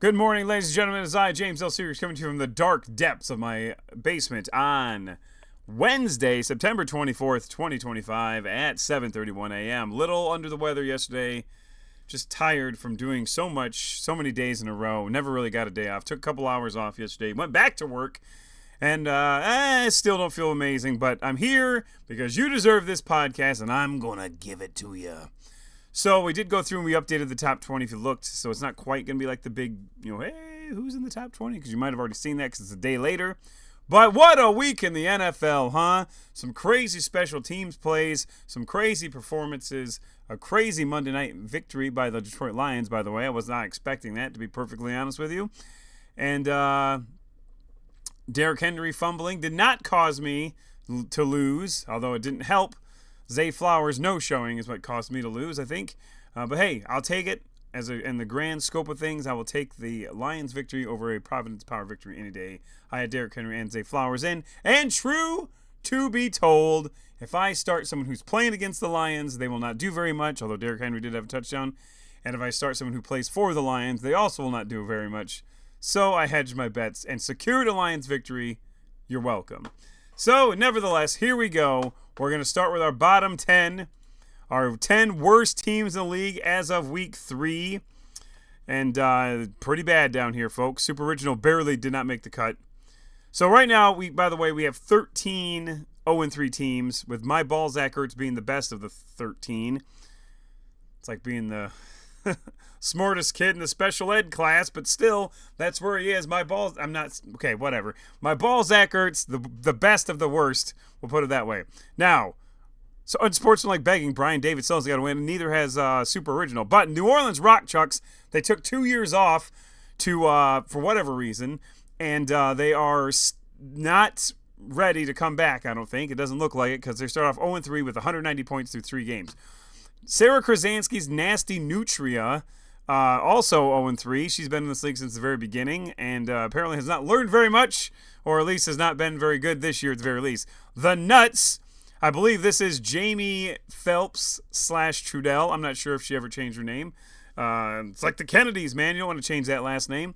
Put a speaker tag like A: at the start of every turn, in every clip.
A: Good morning, ladies and gentlemen. It's I, James L. Sears, coming to you from the dark depths of my basement on Wednesday, September 24th, 2025 at 7:31 a.m. Little under the weather yesterday. Just tired from doing so many days in a row. Never really got a day off. Took a couple hours off yesterday. Went back to work. And still don't feel amazing. But I'm here because you deserve this podcast, and I'm going to give it to you. So we did go through and we updated the top 20 if you looked. So it's not quite going to be like the big, hey, who's in the top 20? Because you might have already seen that because it's a day later. But what a week in the NFL, huh? Some crazy special teams plays, some crazy performances, a crazy Monday night victory by the Detroit Lions, by the way. I was not expecting that, to be perfectly honest with you. And Derrick Henry fumbling did not cause me to lose, although it didn't help. Zay Flowers no showing is what caused me to lose, I think. But hey, I'll take it. In the grand scope of things, I will take the Lions victory over a Providence Power victory any day. I had Derrick Henry and Zay Flowers in. And true to be told, if I start someone who's playing against the Lions, they will not do very much, although Derrick Henry did have a touchdown. And if I start someone who plays for the Lions, they also will not do very much. So I hedged my bets and secured a Lions victory. You're welcome. So, nevertheless, here we go. We're going to start with our bottom 10. Our 10 worst teams in the league as of week 3. And pretty bad down here, folks. Super Original barely did not make the cut. So right now, by the way, we have 13 0-3 teams, with my Balzac Ertz being the best of the 13. It's like being the smartest kid in the special ed class, but still, that's where he is. My Balzac Ertz, the best of the worst, we'll put it that way. Now, so unsportsmanlike begging, Brian David still has got to win, and neither has Super Original. But New Orleans Rock Chucks, they took 2 years off to for whatever reason, and they are not ready to come back, I don't think. It doesn't look like it, because they start off 0-3 with 190 points through 3 games. Sarah Krasansky's Nasty Nutria, also 0-3. She's been in this league since the very beginning, and apparently has not learned very much, or at least has not been very good this year at the very least. The Nuts, I believe this is Jamie Phelps / Trudell. I'm not sure if she ever changed her name. It's like the Kennedys, man. You don't want to change that last name.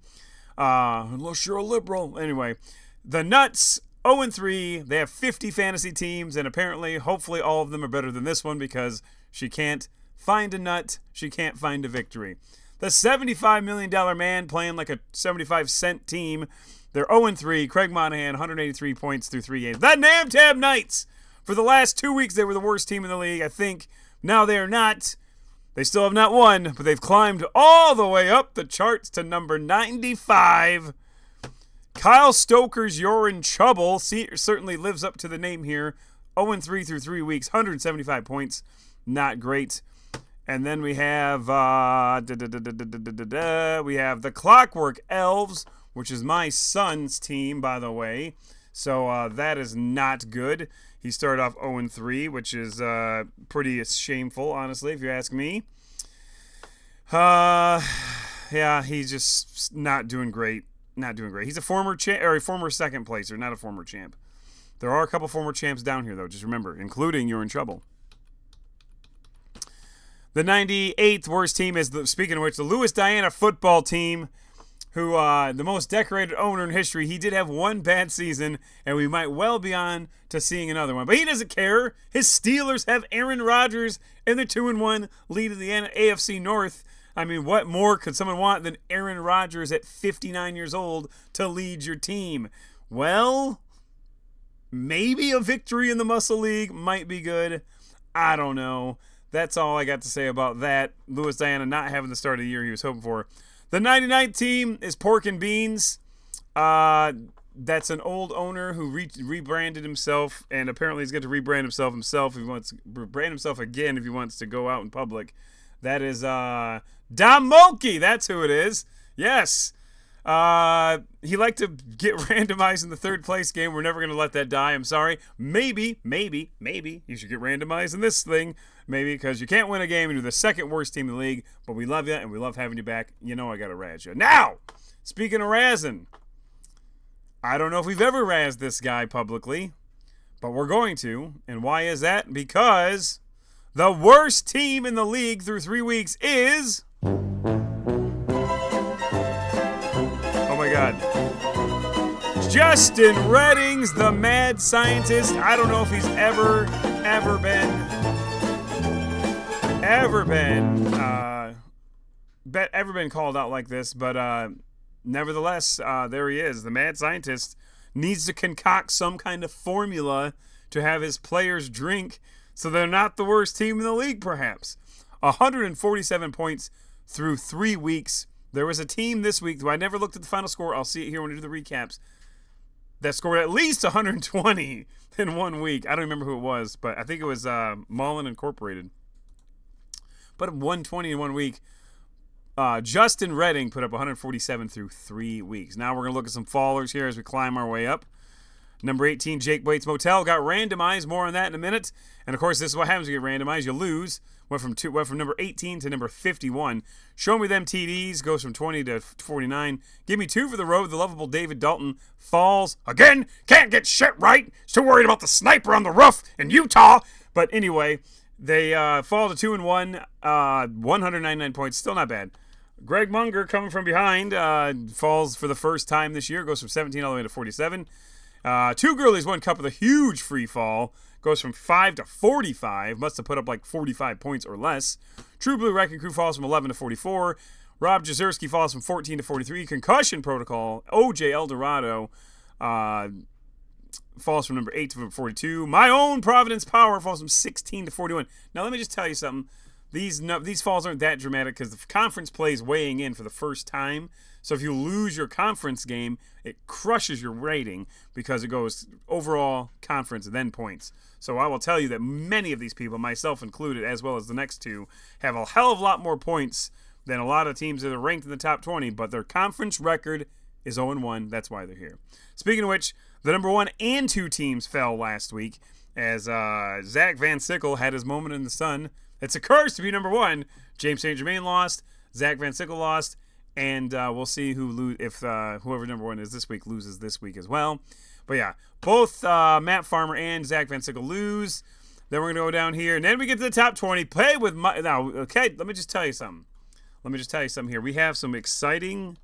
A: Unless you're a liberal. Anyway, the Nuts, 0-3. They have 50 fantasy teams, and apparently, hopefully, all of them are better than this one, because she can't find a nut. She can't find a victory. The $75 million man playing like a 75-cent team. They're 0-3. Craig Monahan, 183 points through 3 games. The Nam Tab Knights. For the last 2 weeks, they were the worst team in the league, I think. Now they are not. They still have not won, but they've climbed all the way up the charts to number 95. Kyle Stoker's You're in Trouble certainly lives up to the name here. 0-3 through 3 weeks, 175 points. Not great. And then we have the Clockwork Elves, which is my son's team, by the way. So that is not good. He started off 0-3, which is pretty shameful, honestly, if you ask me. Yeah, he's just not doing great. Not doing great. He's a former second placer, not a former champ. There are a couple former champs down here, though. Just remember, including You're in Trouble. The 98th worst team is, speaking of which, the Louis Diana football team, who, the most decorated owner in history. He did have one bad season, and we might well be on to seeing another one. But he doesn't care. His Steelers have Aaron Rodgers in the 2-1 lead in the AFC North. I mean, what more could someone want than Aaron Rodgers at 59 years old to lead your team? Well, maybe a victory in the Muscle League might be good. I don't know. That's all I got to say about that. Louis Diana not having the start of the year he was hoping for. The 99th team is Pork and Beans. That's an old owner who rebranded himself, and apparently he's going to rebrand himself. If he wants to brand himself again, if he wants to go out in public. That is Dom Mulkey. That's who it is. Yes. He liked to get randomized in the third place game. We're never going to let that die. I'm sorry. Maybe you should get randomized in this thing. Maybe, because you can't win a game and you're the second worst team in the league. But we love you and we love having you back. You know I got to razz you. Now, speaking of razzing, I don't know if we've ever razzed this guy publicly, but we're going to. And why is that? Because the worst team in the league through 3 weeks is God. Justin Reddings, the mad scientist. I don't know if he's ever been called out like this, but nevertheless, there he is. The mad scientist needs to concoct some kind of formula to have his players drink so they're not the worst team in the league, perhaps. 147 points through 3 weeks. There was a team this week, though I never looked at the final score. I'll see it here when I do the recaps, that scored at least 120 in 1 week. I don't remember who it was, but I think it was Mullen Incorporated. But 120 in 1 week. Justin Redding put up 147 through 3 weeks. Now we're going to look at some fallers here as we climb our way up. Number 18, Jake Waite's Motel, got randomized. More on that in a minute. And, of course, this is what happens when you get randomized. You lose. Went from number 18 to number 51. Show Me Them TDs goes from 20 to 49. Give Me Two for the Road. The lovable David Dalton falls again. Can't get shit right. Still worried about the sniper on the roof in Utah. But anyway, they fall to 2-1. 199 points. Still not bad. Greg Munger coming from behind falls for the first time this year. Goes from 17 all the way to 47. Two Girlies, One Cup with a huge free fall. Goes from 5 to 45. Must have put up like 45 points or less. True Blue Wrecking Crew falls from 11 to 44. Rob Jazerski falls from 14 to 43. Concussion Protocol, OJ Eldorado falls from number 8 to 42. My Own Providence Power falls from 16 to 41. Now let me just tell you something. These falls aren't that dramatic because the conference play is weighing in for the first time. So if you lose your conference game, it crushes your rating because it goes overall conference then points. So I will tell you that many of these people, myself included, as well as the next two, have a hell of a lot more points than a lot of teams that are ranked in the top 20, but their conference record is 0-1. That's why they're here. Speaking of which, the number 1 and 2 teams fell last week as Zach Van Sickle had his moment in the sun. It's a curse to be number 1. James St. Germain lost. Zach Van Sickle lost. And we'll see if whoever number 1 is this week loses this week as well. But yeah, both Matt Farmer and Zach Van Sickle lose. Then we're going to go down here. And then we get to the top 20. Play with now, okay, let me just tell you something. Here. We have some exciting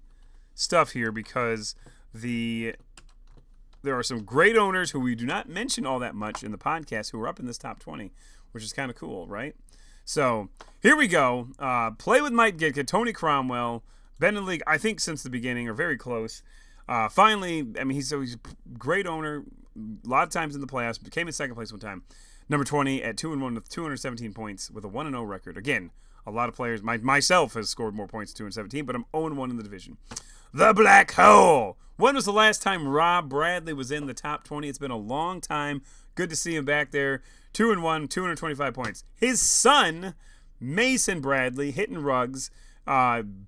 A: stuff here because there are some great owners who we do not mention all that much in the podcast who are up in this top 20, which is kind of cool, right? So here we go. Play with Mike Gitka, Tony Cromwell, been in the league, I think, since the beginning, or very close. Finally, I mean, he's a great owner. A lot of times in the playoffs. Came in second place one time. Number 20 at 2-1 with 217 points with a 1-0 record. Again, a lot of players, myself has scored more points, 217, but I'm 0-1 in the division. The Black Hole. When was the last time Rob Bradley was in the top 20? It's been a long time. Good to see him back there. 2-1, 225 points. His son, Mason Bradley, hitting rugs,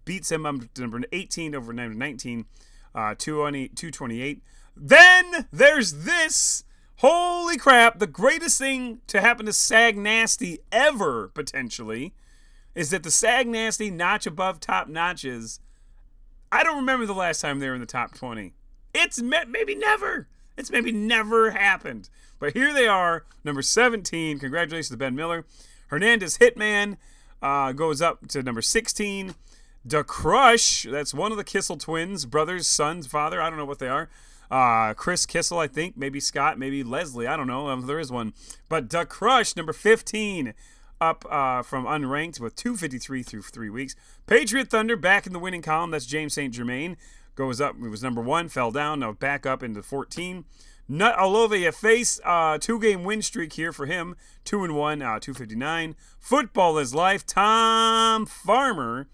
A: beats him up to number 18 over number 19, 228. Then there's this. Holy crap. The greatest thing to happen to Sag Nasty ever, potentially, is that the Sag Nasty notch above top notches, I don't remember the last time they were in the top 20. It's maybe never. It's maybe never happened. But here they are, number 17. Congratulations to Ben Miller. Hernandez Hitman goes up to number 16. Da Crush, that's one of the Kissel twins, brothers, sons, father, I don't know what they are. Chris Kissel, I think, maybe Scott, maybe Leslie, I don't know if there is one. But Da Crush, number 15, up from unranked with 253 through 3 weeks. Patriot Thunder back in the winning column, that's James St. Germain. Goes up, it was number 1, fell down, now back up into 14. Nut all over your face, 2-game win streak here for him, 2-1, 259. Football is life, Tom Farmer,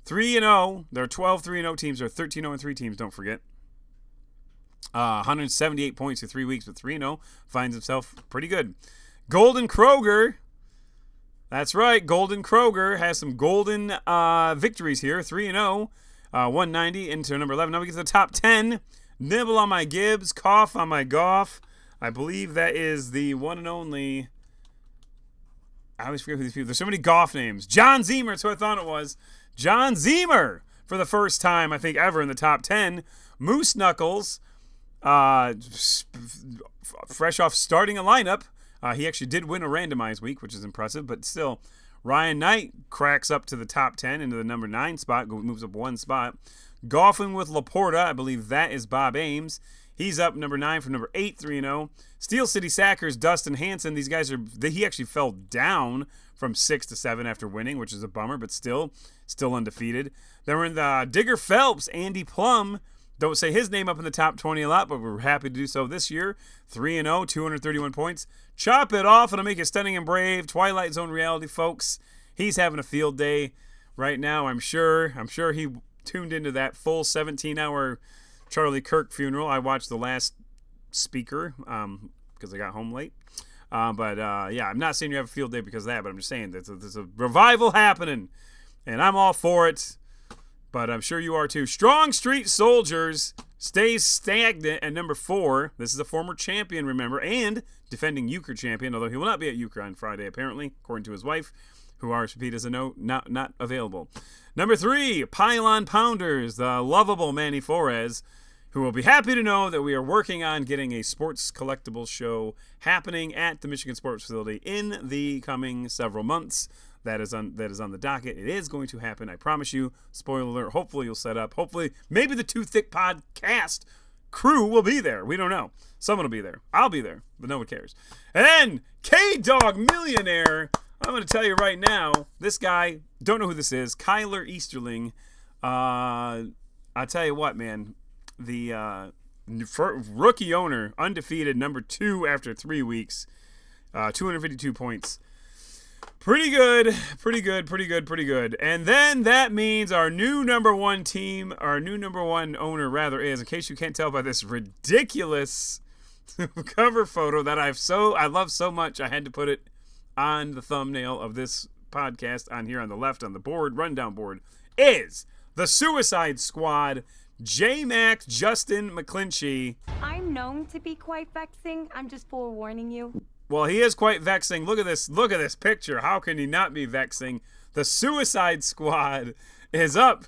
A: 3-0. There are 12 3-0 teams, there are 13-0-3 teams, don't forget. 178 points for 3 weeks with 3-0, finds himself pretty good. Golden Kroger, that's right, Golden Kroger has some golden victories here, 3-0. 190 into number 11. Now we get to the top 10. Nibble on my Gibbs, cough on my Goff. I believe that is the one and only. I always forget who these people. There's so many Goff names. John Zemer, that's what I thought it was. John Zemer for the first time I think ever in the top 10. Moose Knuckles, fresh off starting a lineup. He actually did win a randomized week, which is impressive, but still. Ryan Knight cracks up to the top 10 into the number 9 spot, moves up 1 spot. Golfing with Laporta, I believe that is Bob Ames. He's up number 9 from number 8, 3-0. Steel City Sackers, Dustin Hanson. These guys he actually fell down from 6 to 7 after winning, which is a bummer, but still undefeated. Then we're in the Digger Phelps, Andy Plum. Don't say his name up in the top 20 a lot, but we're happy to do so this year. 3-0, 231 points. Chop it off, and I'll make it stunning and brave. Twilight Zone reality, folks. He's having a field day right now, I'm sure. I'm sure he tuned into that full 17-hour Charlie Kirk funeral. I watched the last speaker because I got home late. Yeah, I'm not saying you have a field day because of that, but I'm just saying there's a revival happening, and I'm all for it. But I'm sure you are too. Strong Street Soldiers stays stagnant at number 4. This is a former champion, remember, and defending Euchre champion, although he will not be at Euchre on Friday, apparently, according to his wife, who RSVP'd as a note, not available. Number 3, Pylon Pounders, the lovable Manny Flores, who will be happy to know that we are working on getting a sports collectibles show happening at the Michigan Sports Facility in the coming several months. That is on the docket. It is going to happen, I promise you. Spoiler alert. Hopefully you'll set up. Hopefully, maybe the Too Thick podcast crew will be there. We don't know. Someone will be there. I'll be there, but no one cares. And then K-Dog Millionaire. I'm going to tell you right now, this guy, don't know who this is, Kyler Easterling. I'll tell you what, man. The rookie owner, undefeated, number 2 after 3 weeks. 252 points. Pretty good. And then that means our new number 1 team, our new number 1 owner, rather, is, in case you can't tell by this ridiculous cover photo that I love so much, I had to put it on the thumbnail of this podcast on here on the left on the board, rundown board, is the Suicide Squad, J-Mac, Justin McClinchy.
B: I'm known to be quite vexing. I'm just forewarning you.
A: Well, he is quite vexing. Look at this picture. How can he not be vexing? The Suicide Squad is up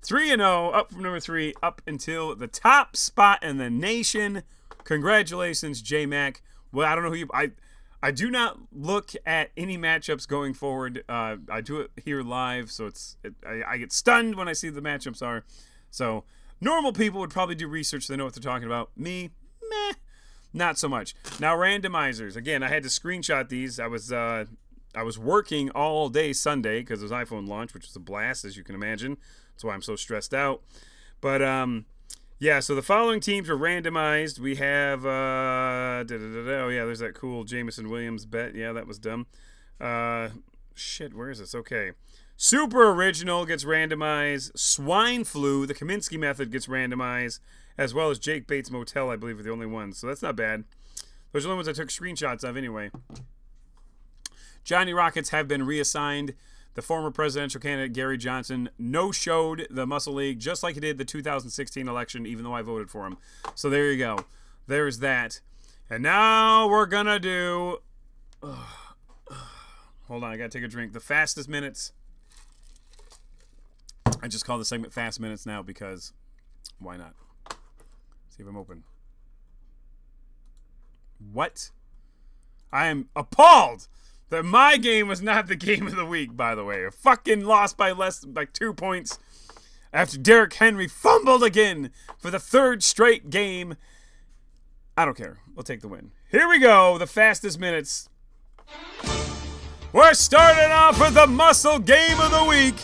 A: 3-0, up from number 3, up until the top spot in the nation. Congratulations, J-Mac. Well, I don't know who you... I do not look at any matchups going forward. I do it here live, so I get stunned when I see the matchups are. So normal people would probably do research. They know what they're talking about. Me, meh. Not so much. Now, randomizers. Again, I had to screenshot these. I was working all day Sunday because it was iPhone launch, which was a blast, as you can imagine. That's why I'm so stressed out. But, yeah, so the following teams are randomized. We have, oh, yeah, there's that cool Jameson Williams bet. Yeah, that was dumb. Shit, where is this? Okay. Super Original gets randomized. Swine Flu, the Kaminsky method, gets randomized. As well as Jake Bates Motel, I believe, are the only ones. So that's not bad. Those are the only ones I took screenshots of anyway. Johnny Rockets have been reassigned. The former presidential candidate, Gary Johnson, no-showed the Muscle League just like he did the 2016 election, even though I voted for him. So there you go. There's that. And now we're going to do... hold on, I got to take a drink. The fastest minutes. I just call the segment Fast Minutes now because why not? See if I'm open. What? I am appalled that my game was not the game of the week, by the way. I fucking lost by 2 points after Derrick Henry fumbled again for the 3rd straight game. I don't care. We'll take the win. Here we go. The fastest minutes. We're starting off with the muscle game of the week.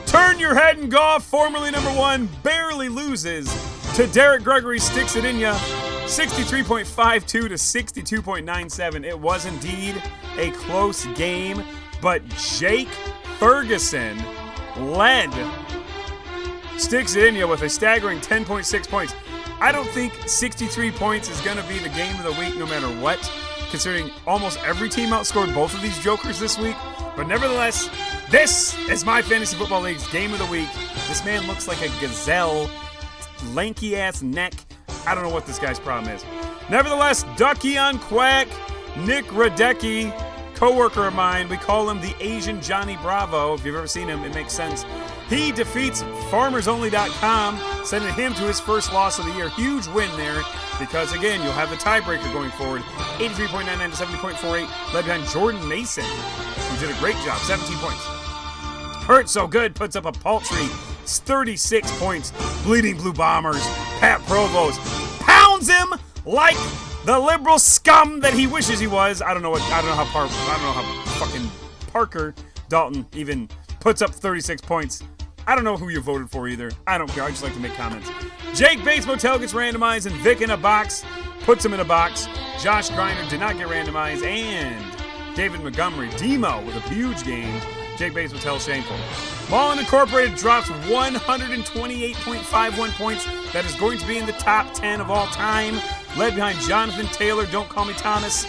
A: Turn Your Head in Golf, formerly number 1, barely loses to Derek Gregory, sticks it in ya, 63.52 to 62.97. It was indeed a close game, but Jake Ferguson led sticks it in ya with a staggering 10.6 points. I don't think 63 points is going to be the game of the week no matter what, considering almost every team outscored both of these jokers this week. But nevertheless, this is my Fantasy Football League's game of the week. This man looks like a gazelle. Lanky-ass neck. I don't know what this guy's problem is. Nevertheless, Ducky on Quack, Nick Radecki, co-worker of mine. We call him the Asian Johnny Bravo. If you've ever seen him, it makes sense. He defeats FarmersOnly.com, sending him to his first loss of the year. Huge win there because, again, you'll have the tiebreaker going forward. 83.99 to 70.48, led behind Jordan Mason, who did a great job, 17 points. Hurt So Good puts up a paltry 36 points. Bleeding Blue Bombers, Pat Provost pounds him like the liberal scum that he wishes he was. I don't know how fucking Parker Dalton even puts up 36 points. I don't know who you voted for either. I don't care. I just like to make comments. Jake Bates Motel gets randomized, and Vic in a box puts him in a box. Josh Griner did not get randomized, and David Montgomery, Demo, with a huge game. Jake Bates Motel shameful. Mullen Incorporated drops 128.51 points. That is going to be in the top 10 of all time. Led behind Jonathan Taylor, Don't Call Me Thomas,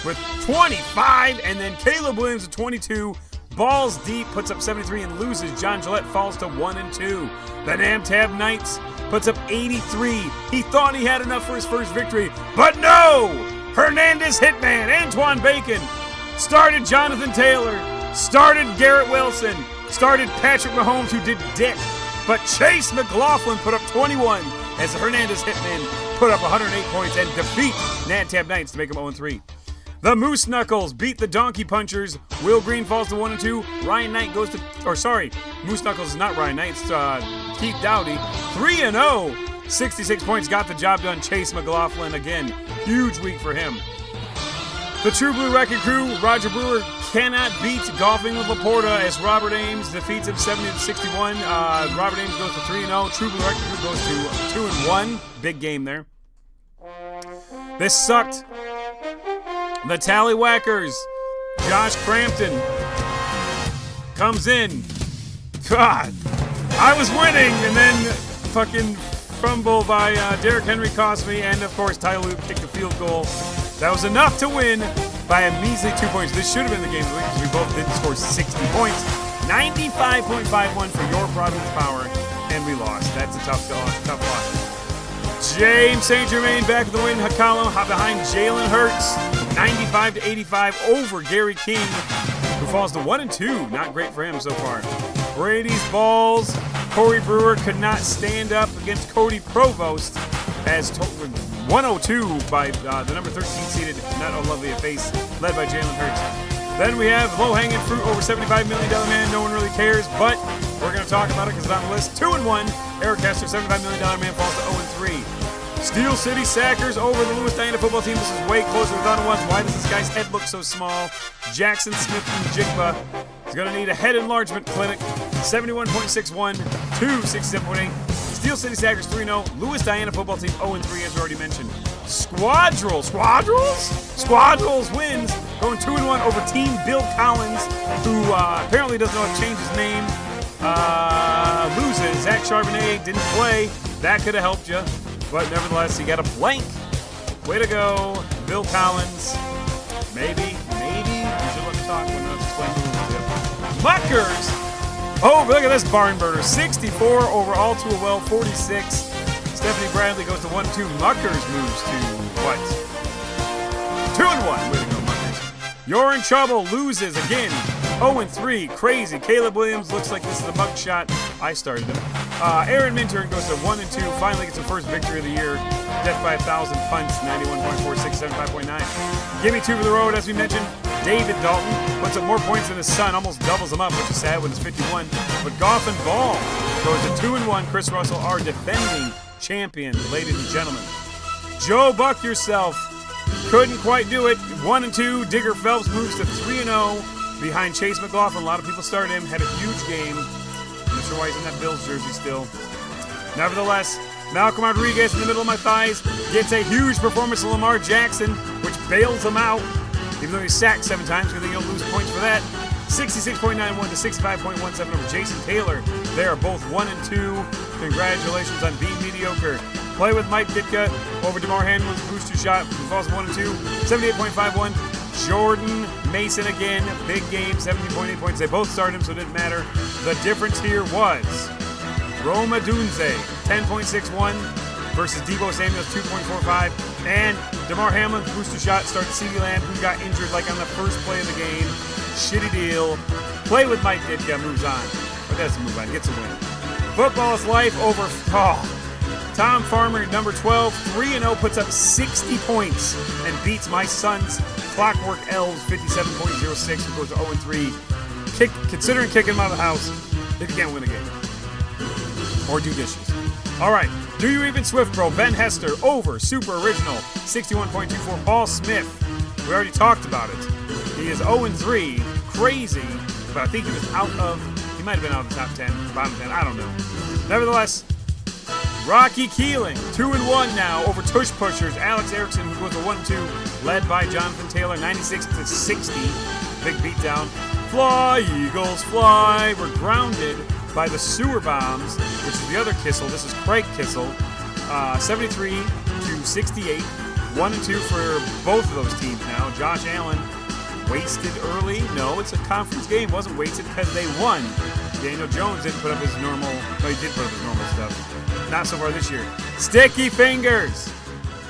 A: with 25, and then Caleb Williams with 22. Balls Deep puts up 73 and loses. John Gillette falls to 1-2. The Namtab Knights puts up 83. He thought he had enough for his first victory, but no! Hernandez Hitman, Antoine Bacon, started Jonathan Taylor, started Garrett Wilson, started Patrick Mahomes, who did dick, but Chase McLaughlin put up 21 as the Hernandez Hitman put up 108 points and defeat Namtab Knights to make them 0-3. The Moose Knuckles beat the Donkey Punchers. Will Green falls to 1-2. Ryan Knight goes to, Moose Knuckles is not Ryan Knight, it's Keith Dowdy. 3-0. 66 points, got the job done. Chase McLaughlin again. Huge week for him. The True Blue Wrecking Crew, Roger Brewer cannot beat Golfing with Laporta as Robert Ames defeats him 70-61. Robert Ames goes to 3-0. True Blue Wrecking Crew goes to 2-1. Big game there. This sucked. The Tallywhackers, Josh Crampton comes in. God, I was winning, and then fucking fumble by Derrick Henry cost me, and of course Ty Lue kicked the field goal. That was enough to win by a measly 2 points. This should have been the game of the week because we both didn't score 60 points. 95.51 for your Providence Power, and we lost. That's a tough loss. James St. Germain back in the win column behind Jalen Hurts. 95-85 over Gary King, who falls to 1-2. Not great for him so far. Brady's balls. Corey Brewer could not stand up against Cody Provost as 102 by the number 13 seeded Not a Lovely a Face, led by Jalen Hurts. Then we have low-hanging fruit over $75 million man. No one really cares, but we're going to talk about it because it's on the list. 2-1. Eric Kester, $75 million man, falls to 0-3. Steel City Sackers over the Lewis Diana football team. This is way closer than it was. Why does this guy's head look so small? Jackson Smith from Jigba is going to need a head enlargement clinic. 71.61 to 67.8. Steel City Sackers 3-0. Lewis Diana football team 0-3, as we already mentioned. Squadrels wins, going 2-1 over Team Bill Collins, who apparently doesn't know how to change his name. Loses. Zach Charbonnet didn't play. That could have helped you. But nevertheless, he got a blank. Way to go, Bill Collins. Maybe. You should let me talk when I was explaining the Muckers. Oh, look at this barn burner. 64 over All Too Well, 46. Stephanie Bradley goes to 1-2. Muckers moves to what? 2-1. Way to go, Muckers. You're in trouble. Loses again. 0-3. Crazy. Caleb Williams looks like this is a mugshot. I started him. Aaron Minturn goes to 1-2. Finally gets the first victory of the year. Death by 1,000 punts. 91.46, 75.9. Give me two for the road, as we mentioned. David Dalton puts up more points than his son. Almost doubles them up, which is sad when it's 51. But Goff and Ball goes to 2-1. Chris Russell, our defending champion, ladies and gentlemen. Joe Buck yourself. Couldn't quite do it. 1-2. Digger Phelps moves to 3-0 behind Chase McLaughlin. A lot of people started him. Had a huge game. I'm not sure why he's in that Bills jersey still. Nevertheless, Malcolm Rodriguez in the middle of my thighs gets a huge performance of Lamar Jackson, which bails him out. Even though he's sacked 7 times, because he'll lose points for that. 66.91 to 65.17 over Jason Taylor. They are both 1-2. Congratulations on being mediocre. Play with Mike Ditka over DeMar Hamlin's booster shot. Falls 1-2. 78.51. Jordan Mason again. Big game. 17.8 points. They both started him, so it didn't matter. The difference here was Roma Dunze, 10.61 versus Deebo Samuels, 2.45. And DeMar Hamlin's booster shot started CeeDee Lamb, who got injured like on the first play of the game. Shitty deal. Play with Mike Ditka moves on. But doesn't move on. Gets a win. Football is life over Tom Farmer, number 12, 3-0, puts up 60 points and beats my son's Clockwork Elves 57.06, who goes to 0-3. Considering kicking him out of the house if you can't win a game. Or do dishes. All right. Do You Even Swift Bro? Ben Hester over Super Original 61.24. Paul Smith. We already talked about it. He is 0-3. Crazy. But I think he was he might have been out of the top 10, bottom 10. I don't know. Nevertheless, Rocky Keeling, 2-1 now over Tush Pushers. Alex Erickson, who goes to 1-2, led by Jonathan Taylor, 96-60. Big beatdown. Fly, Eagles, fly. We're grounded by the Sewer Bombs, which is the other Kissel. This is Craig Kissel. 73-68. 1-2 for both of those teams now. Josh Allen wasted early. No, it's a conference game. Wasn't wasted because they won. Daniel Jones didn't put up his normal. No, he did put up his normal stuff. Not so far this year. Sticky Fingers.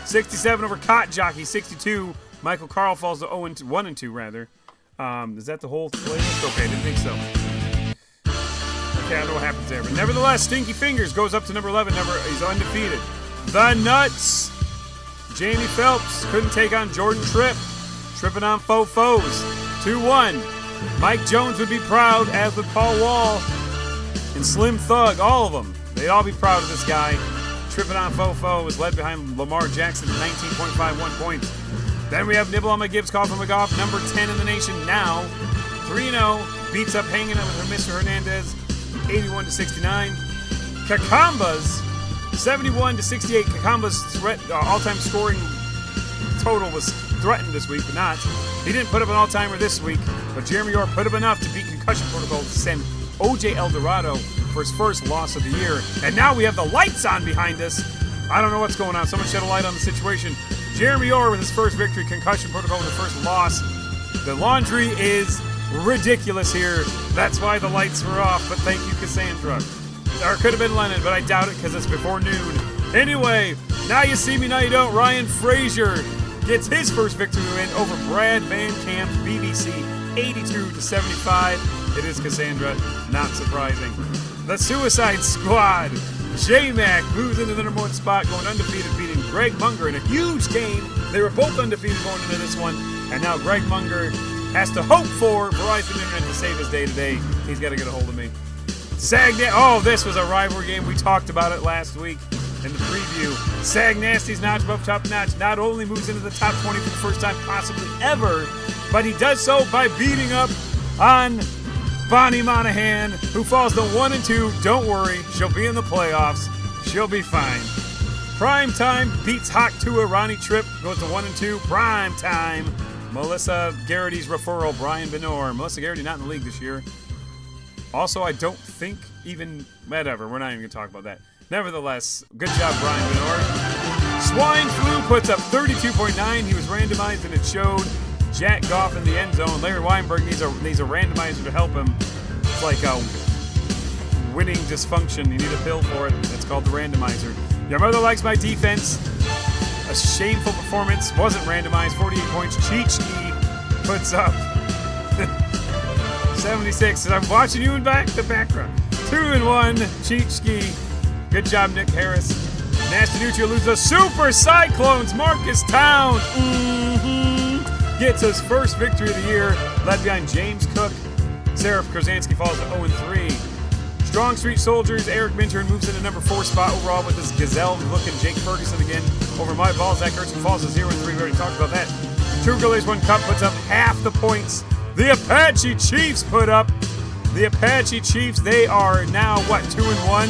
A: 67 over Cot Jockey. 62. Michael Carl falls to 1-2 rather. Is that the whole playlist? Okay, I didn't think so. Okay, I don't know what happens there. But nevertheless, Stinky Fingers goes up to number 11. He's undefeated. The Nuts. Jamie Phelps couldn't take on Jordan Tripp. Tripping on faux foes. 2-1. Mike Jones would be proud, as would Paul Wall and Slim Thug. All of them. They'd all be proud of this guy. Tripping on faux foes, led behind Lamar Jackson at 19.51 points. Then we have Nibble on My Gibbs, Call from McGough, number 10 in the nation now. 3-0. Beats up Hanging Out with Mr. Hernandez, 81-69. Kakambas, 71-68. Kakambas' all-time scoring total was threatened this week, but not. He didn't put up an all-timer this week, but Jeremy Orr put up enough to beat concussion protocol to send OJ Eldorado for his first loss of the year. And now we have the lights on behind us. I don't know what's going on. Someone shed a light on the situation. Jeremy Orr with his first victory, concussion protocol with the first loss. The laundry is ridiculous here. That's why the lights were off, but thank you, Cassandra. Or it could have been Lennon, but I doubt it because it's before noon. Anyway, Now You See Me, Now You Don't. Ryan Frazier gets his first victory win over Brad Van Camp's BBC, 82-75. It is Cassandra, not surprising. The Suicide Squad. J-Mac moves into the number one spot, going undefeated, beating Greg Munger in a huge game. They were both undefeated going into this one, and now Greg Munger has to hope for Verizon Internet to save his day today. He's got to get a hold of me. This was a rivalry game. We talked about it last week in the preview. Sag Nasty's notch above top notch not only moves into the top 20 for the first time possibly ever, but he does so by beating up on Bonnie Monahan, who falls to 1-2. Don't worry, she'll be in the playoffs. She'll be fine. Prime Time beats Hawk Tua. Ronnie Tripp goes to 1-2. Prime Time. Melissa Garrity's referral, Brian Benor. Melissa Garrity not in the league this year. Also, I don't think even, whatever, we're not even going to talk about that. Nevertheless, good job, Brian Benor. Swine Flu puts up 32.9. He was randomized and it showed Jack Goff in the end zone. Larry Weinberg needs a randomizer to help him. It's like a winning dysfunction. You need a pill for it. It's called the randomizer. Your mother likes my defense. A shameful performance. Wasn't randomized. 48 points. Cheechki puts up 76. And I'm watching you in the background. 2-1. Cheechki. Good job, Nick Harris. Nasty Nuccio loses the Super Cyclones. Marcus Towns. Gets his first victory of the year, led behind James Cook. Seraph Krasinski falls to 0-3. Strong Street Soldiers, Eric Minturn moves into number 4 spot overall with his gazelle-looking Jake Ferguson again over my ball. Zach Ertz falls to 0-3. We already talked about that. True Gullies 1 Cup puts up half the points the Apache Chiefs put up. The Apache Chiefs, they are now, 2-1?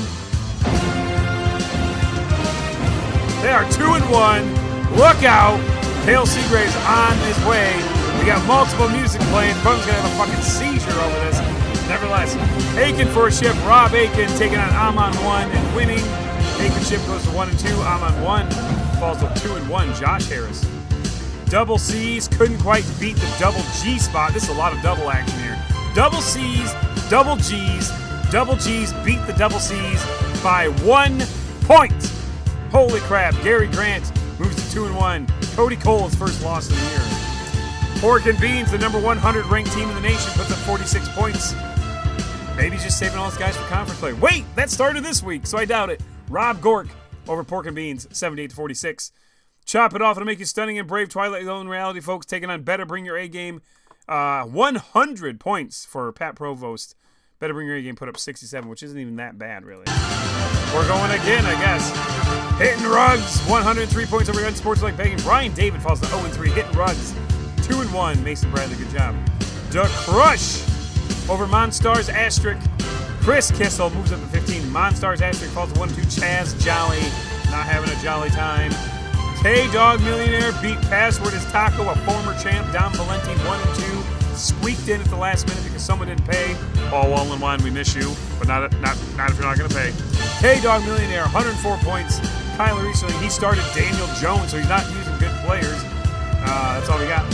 A: They are 2-1. Look out. Cale Seagrave's on his way. We got multiple music playing. Bum's gonna have a fucking seizure over this. Nevertheless, Aiken for a ship. Rob Aiken taking on Amon 1 and winning. Aiken ship goes to 1-2. Amon 1 falls to 2-1. Josh Harris. Double C's couldn't quite beat the double G spot. This is a lot of double action here. Double C's, double G's. Double G's beat the double C's by 1 point. Holy crap. Gary Grant moves to 2-1. Cody Cole's first loss of the year. Pork and Beans, the number 100 ranked team in the nation, puts up 46 points. Maybe he's just saving all his guys for conference play. Wait, that started this week, so I doubt it. Rob Gork, over Pork and Beans, 78-46. Chop It Off. It'll make you stunning and brave. Twilight Zone reality, folks, taking on Better Bring Your A Game. 100 points for Pat Provost. Better Bring Your A Game put up 67, which isn't even that bad, really. We're going again, I guess. Hitting Rugs, 103 points over Unsportsmanlike Begging. Brian David falls to 0-3. Hitting Rugs, 2-1. Mason Bradley, good job. The Crush over Monstars Asterisk. Chris Kissel moves up to 15. Monstars Asterisk falls to 1-2. Chaz Jolly, not having a jolly time. K-Dog Millionaire beat Password is Taco, a former champ. Dom Valenti, 1-2. Squeaked in at the last minute because someone didn't pay. Paul Wallen, we miss you, but not if you're not going to pay. K-Dog Millionaire, 104 points. Kyler recently, he started Daniel Jones, so he's not using good players. That's all we got.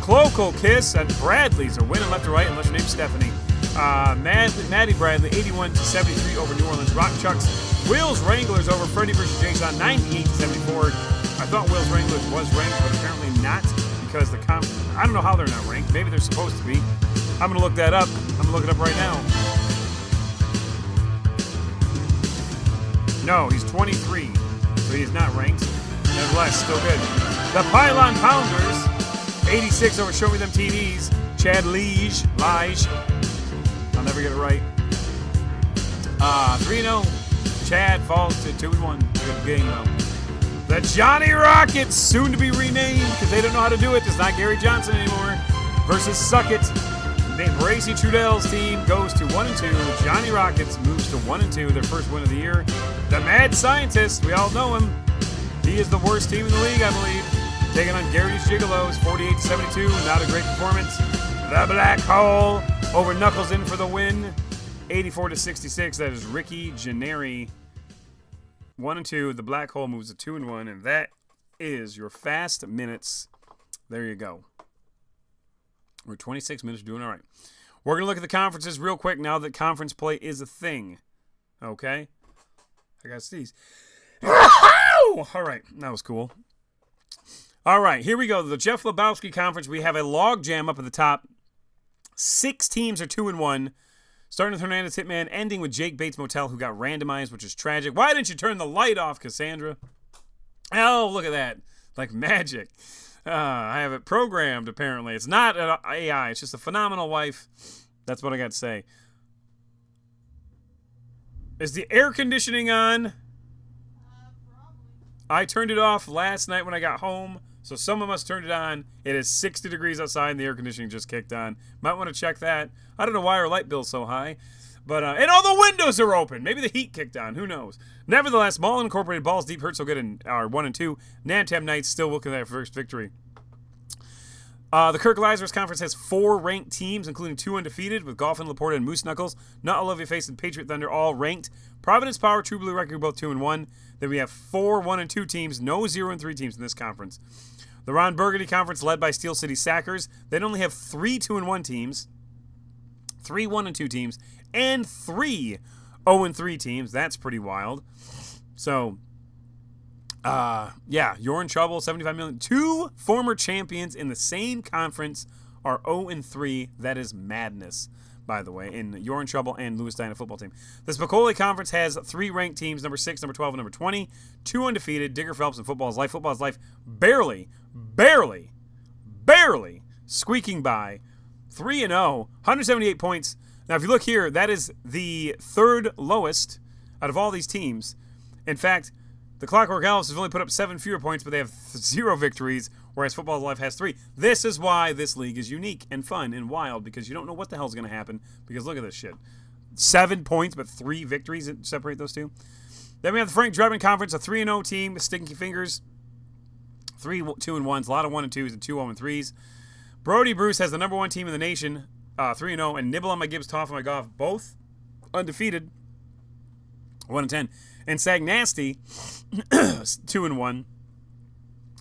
A: Cloco Kiss and Bradley's are winning left to right, unless your name's Stephanie. Maddie Bradley, 81-73 over New Orleans. Rock Chucks. Will's Wranglers over Freddie versus Jason, 98-74. I thought Will's Wranglers was ranked, but apparently not, because I don't know how they're not ranked. Maybe they're supposed to be. I'm going to look that up. I'm going to look it up right now. No, he's 23, so he's not ranked. Nevertheless, still good. The Pylon Pounders, 86 over Show Me Them TDs. Chad Lige. I'll never get it right. 3-0. Chad falls to 2-1. Good game, though. The Johnny Rockets, soon to be renamed because they don't know how to do it. It's not Gary Johnson anymore. Versus Suck It. Bracy Trudell's team goes to 1-2. Johnny Rockets moves to 1-2, their first win of the year. The Mad Scientist, we all know him. He is the worst team in the league, I believe. Taking on Gary's Gigolos, 48-72. Not a great performance. The Black Hole over Knuckles in for the win. 84-66. That is Ricky Gennari. 1-2. The Black Hole moves to 2-1, and that is your fast minutes. There you go. We're 26 minutes, doing all right. We're going to look at the conferences real quick now that conference play is a thing. Okay? I got to sneeze. All right. That was cool. All right. Here we go. The Jeff Lebowski Conference. We have a log jam up at the top. 6 teams are 2-1. Starting with Hernandez Hitman, ending with Jake Bates Motel, who got randomized, which is tragic. Why didn't you turn the light off, Cassandra? Oh, look at that. Like magic. I have it programmed, apparently. It's not an AI. It's just a phenomenal wife. That's what I got to say. Is the air conditioning on? I turned it off last night when I got home, so someone must turn it on. It is 60 degrees outside, and the air conditioning just kicked on. Might want to check that. I don't know why our light bill's so high. But, and all the windows are open. Maybe the heat kicked on. Who knows? Nevertheless, Mall Incorporated, Balls Deep, Hurt So Good, and are 1-2. Nantam Knights still looking at their first victory. The Kirk Lazarus Conference has 4 ranked teams, including 2 undefeated, with Golfin, Laporta, and Moose Knuckles. Not Olivia Face and Patriot Thunder, all ranked. Providence Power, True Blue Record, both 2-1. Then we have 4 1-2 teams, no 0-3 teams in this conference. The Ron Burgundy Conference, led by Steel City Sackers, they only have 3 2-1 teams, 3 1-2 teams, and 3 0-3 teams. That's pretty wild. So, yeah, you're in trouble. 75 million. 2 former champions in the same conference are 0-3. That is madness, by the way, in You're in Trouble and Lewis Dinah football team. The Spicoli Conference has 3 ranked teams, number 6, number 12, and number 20. 2 undefeated, Digger Phelps and Football is Life. Football is Life barely squeaking by 3-0, 178 points. Now, if you look here, that is the 3rd lowest out of all these teams. In fact, the Clockwork Elves have only put up 7 fewer points, but they have 0 victories, whereas Football is Life has 3. This is why this league is unique and fun and wild, because you don't know what the hell's going to happen, because look at this shit. 7 points, but 3 victories that separate those two. Then we have the Frank Drebin Conference, a 3-0 team with Stinky Fingers. 3 2-1s, a lot of 1-2s and 2 0-3s. Brody Bruce has the number 1 team in the nation, 3-0, and Nibble on My Gibbs, Toff on My Goff, both undefeated, 1-10. And Sag Nasty, 2-1.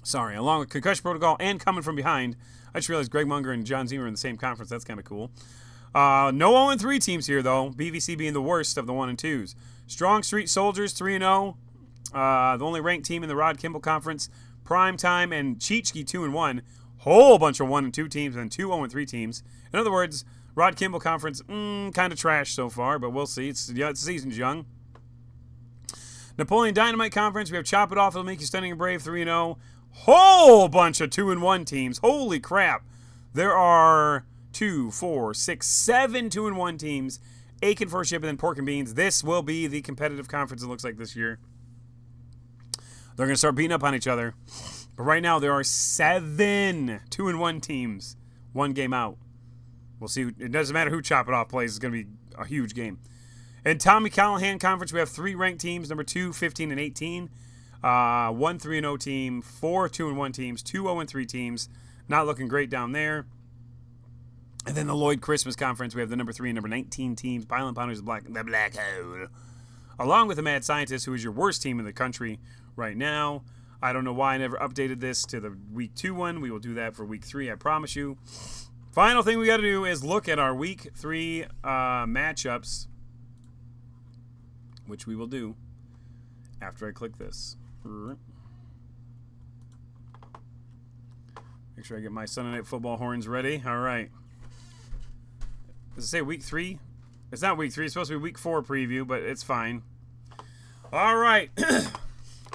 A: Sorry, along with Concussion Protocol and Coming From Behind. I just realized Greg Munger and John Zimmer are in the same conference. That's kind of cool. No 0-3 teams here, though. BVC being the worst of the 1-2s. Strong Street Soldiers, 3-0. The only ranked team in the Rod Kimball Conference. Prime Time and Cheechki, 2-1. Whole bunch of 1-2 teams and 2 0-3 teams. In other words, Rod Kimball Conference, kind of trash so far, but we'll see. The season's young. Napoleon Dynamite Conference, we have Chop It Off, It'll Make You Stunning and Brave, 3-0. Whole bunch of 2-1 teams. Holy crap. There are 2, 4, 6, 7 2-1 teams. Aiken for ship and then Pork and Beans. This will be the competitive conference it looks like this year. They're going to start beating up on each other. But right now there are 7 2-1 teams. 1 game out. We'll see. It doesn't matter who Chop It Off plays. It's going to be a huge game. In Tommy Callahan Conference, we have 3 ranked teams. Number 2, 15, and 18. 1 3-0 team. 4 2-1 teams. 2 0-3 teams. Not looking great down there. And then the Lloyd Christmas Conference, we have the number 3 and number 19 teams. Pylon Pounders, the Black Hole. Along with the Mad Scientist, who is your worst team in the country right now. I don't know why I never updated this to the Week 2 one. We will do that for Week 3, I promise you. Final thing we got to do is look at our Week 3 matchups, which we will do after I click this. Make sure I get my Sunday Night Football horns ready. All right. Does it say Week 3? It's not Week 3. It's supposed to be Week 4 preview, but it's fine. All right.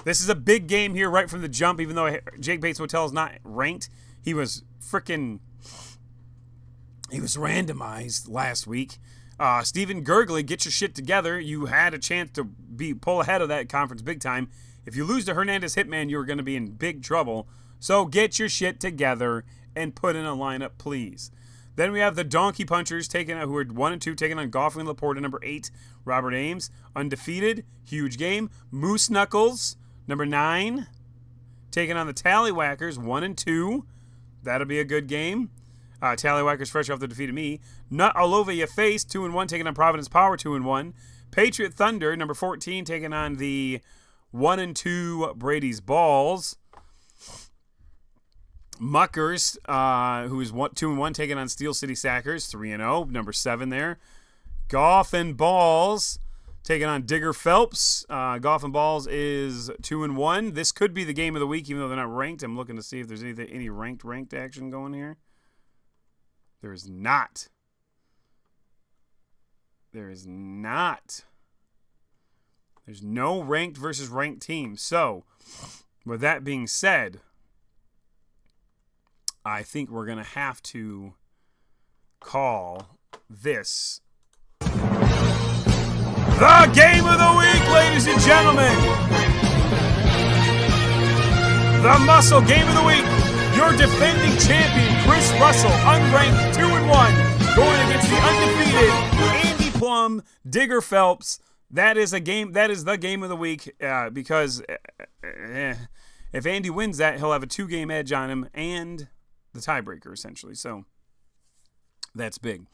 A: This is a big game here right from the jump, even though Jake Bates Motel is not ranked. He was randomized last week. Stephen Gurgley, get your shit together. You had a chance to pull ahead of that conference big time. If you lose to Hernandez Hitman, you're going to be in big trouble. So get your shit together and put in a lineup, please. Then we have the Donkey Punchers who are 1 and 2, taking on Golfing Laporte, number 8, Robert Ames, undefeated, huge game. Moose Knuckles, number 9, taking on the Tallywhackers, 1 and 2. That'll be a good game. Tallywhackers fresh off the defeat of me. Nut all over your face, 2 and 1, taking on Providence Power, 2 and 1. Patriot Thunder, number 14, taking on the 1 and 2 Brady's Balls. Muckers, who is 2 and 1, taking on Steel City Sackers, 3 and 0, number 7 there. Golf and Balls, taking on Digger Phelps. Golf and Balls is 2 and 1. This could be the game of the week, even though they're not ranked. I'm looking to see if there's any ranked action going here. There is not. There is not. There's no ranked versus ranked team. So, with that being said, I think we're going to have to call this the game of the week, ladies and gentlemen. The Muscle Game of the Week. Your defending champion, Chris Russell, unranked 2 and 1, going against the undefeated Andy Plum, Digger Phelps. That is the game of the week because if Andy wins that, he'll have a 2-game edge on him and the tiebreaker, essentially. So that's big.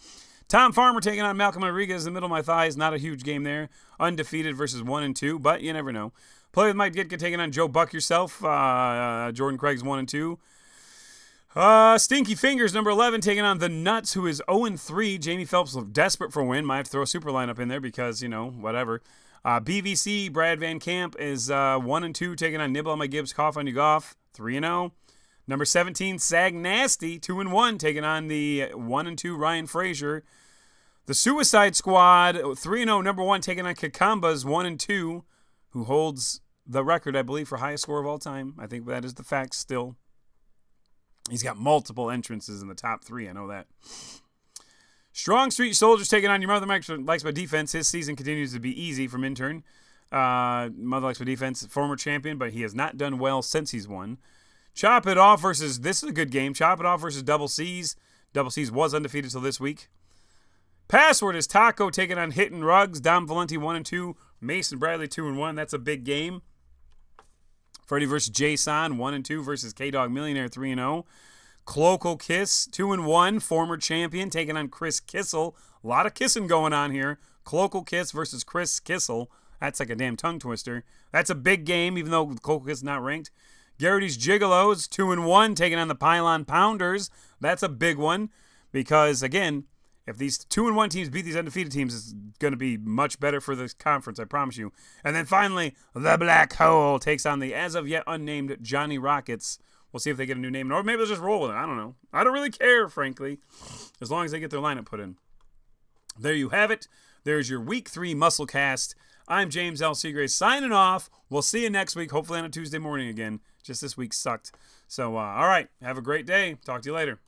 A: Tom Farmer taking on Malcolm Rodriguez in the middle of my thighs. Not a huge game there. Undefeated versus 1 and 2, but you never know. Play with Mike Ditka taking on Joe Buck yourself. Jordan Craig's 1 and 2. Stinky Fingers, number 11, taking on the Nuts, who is 0 and 3. Jamie Phelps desperate for a win. Might have to throw a super lineup in there because, whatever. BVC, Brad Van Camp is 1 and 2, taking on Nibble on my Gibbs, Cough on you Goff, 3 and 0. Number 17, Sag Nasty, 2 and 1, taking on the 1 and 2 Ryan Frazier. The Suicide Squad, 3 and 0, number 1, taking on Kakamba's 1 and 2, who holds the record, I believe, for highest score of all time. I think that is the fact still. He's got multiple entrances in the top 3. I know that. Strong Street Soldiers taking on Your Mother Likes My Defense. His season continues to be easy from intern. Mother Likes My Defense, former champion, but he has not done well since he's won. Chop It Off versus, this is a good game. Chop It Off versus Double C's. Double C's was undefeated till this week. Password is Taco taking on Hittin' Rugs. Dom Valenti 1 and 2. Mason Bradley 2 and 1. That's a big game. Freddie versus Jason 1 and 2 versus K-Dog Millionaire 3 and 0. Cloacal Kiss 2 and 1, former champion taking on Chris Kissel. A lot of kissing going on here. Cloacal Kiss versus Chris Kissel. That's like a damn tongue twister. That's a big game, even though Cloacal Kiss is not ranked. Garrity's Gigolos 2 and 1 taking on the Pylon Pounders. That's a big one because again, if these 2 and 1 teams beat these undefeated teams, it's going to be much better for this conference, I promise you. And then finally, the Black Hole takes on the as of yet unnamed Johnny Rockets. We'll see if they get a new name, or maybe they'll just roll with it. I don't know. I don't really care, frankly, as long as they get their lineup put in. There you have it. There's your Week 3 MUSLCAST. I'm James L. Seagrace signing off. We'll see you next week, hopefully on a Tuesday morning again. Just this week sucked. So, all right. Have a great day. Talk to you later.